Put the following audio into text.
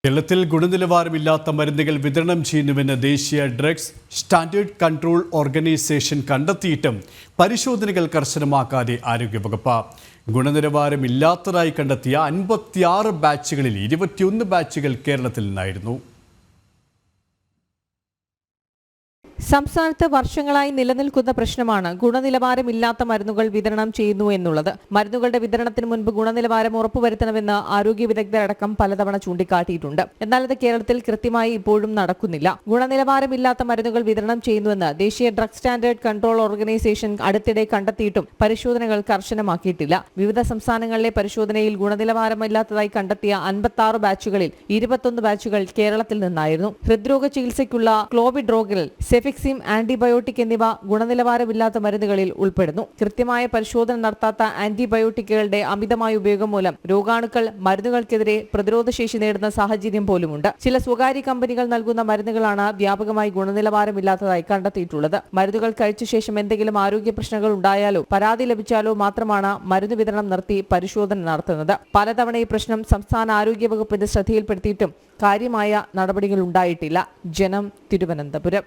കേരളത്തിൽ ഗുണനിലവാരമില്ലാത്ത മരുന്നുകൾ വിതരണം ചെയ്യുന്നുവെന്ന് ദേശീയ ഡ്രഗ്സ് സ്റ്റാൻഡേർഡ് കൺട്രോൾ ഓർഗനൈസേഷൻ കണ്ടെത്തിയിട്ടും പരിശോധനകൾ കർശനമാക്കാതെ ആരോഗ്യവകുപ്പ്. ഗുണനിലവാരമില്ലാത്തതായി കണ്ടെത്തിയ 56 ബാച്ചുകളിൽ 21 ബാച്ചുകൾ കേരളത്തിൽ നിന്നായിരുന്നു. സംസ്ഥാനത്ത് വർഷങ്ങളായി നിലനിൽക്കുന്ന പ്രശ്നമാണ് ഗുണനിലവാരമില്ലാത്ത മരുന്നുകൾ വിതരണം ചെയ്യുന്നു എന്നുള്ളത്. മരുന്നുകളുടെ വിതരണത്തിന് മുൻപ് ഗുണനിലവാരം ഉറപ്പുവരുത്തണമെന്ന് ആരോഗ്യ വിദഗ്ധരടക്കം പലതവണ ചൂണ്ടിക്കാട്ടിയിട്ടുണ്ട്. എന്നാൽ അത് കേരളത്തിൽ കൃത്യമായി ഇപ്പോഴും നടക്കുന്നില്ല. ഗുണനിലവാരമില്ലാത്ത മരുന്നുകൾ വിതരണം ചെയ്യുന്നുവെന്ന് ദേശീയ ഡ്രഗ് സ്റ്റാൻഡേർഡ് കൺട്രോൾ ഓർഗനൈസേഷൻ അടുത്തിടെ കണ്ടെത്തിയിട്ടും പരിശോധനകൾ കർശനമാക്കിയിട്ടില്ല. വിവിധ സംസ്ഥാനങ്ങളിലെ പരിശോധനയിൽ ഗുണനിലവാരമില്ലാത്തതായി കണ്ടെത്തിയ 56 ബാച്ചുകളിൽ 21 ബാച്ചുകൾ കേരളത്തിൽ നിന്നായിരുന്നു. ഹൃദ്രോഗ ചികിത്സയ്ക്കുള്ള ക്ലോവിഡ്രോഗിൽ, സെഫിക്സിം, ആന്റിബയോട്ടിക് എന്നിവ ഗുണനിലവാരമില്ലാത്ത മരുന്നുകളിൽ ഉൾപ്പെടുന്നു. കൃത്യമായ പരിശോധന നടത്താത്ത ആന്റിബയോട്ടിക്കുകളുടെ അമിതമായ ഉപയോഗം മൂലം രോഗാണുക്കൾ മരുന്നുകൾക്കെതിരെ പ്രതിരോധശേഷി നേടുന്ന സാഹചര്യം പോലുമുണ്ട്. ചില സ്വകാര്യ കമ്പനികൾ നൽകുന്ന മരുന്നുകളാണ് വ്യാപകമായി ഗുണനിലവാരമില്ലാത്തതായി കണ്ടെത്തിയിട്ടുള്ളത്. മരുന്നുകൾ കഴിച്ച ശേഷം എന്തെങ്കിലും ആരോഗ്യ പ്രശ്നങ്ങൾ ഉണ്ടായാലോ പരാതി ലഭിച്ചാലോ മാത്രമാണ് മരുന്ന് വിതരണം നിർത്തി പരിശോധന നടത്തുന്നത്. പലതവണ ഈ പ്രശ്നം സംസ്ഥാന ആരോഗ്യ വകുപ്പിന്റെ ശ്രദ്ധയിൽപ്പെടുത്തിയിട്ടും കാര്യമായ നടപടികൾ ഉണ്ടായിട്ടില്ല. ജനം, തിരുവനന്തപുരം.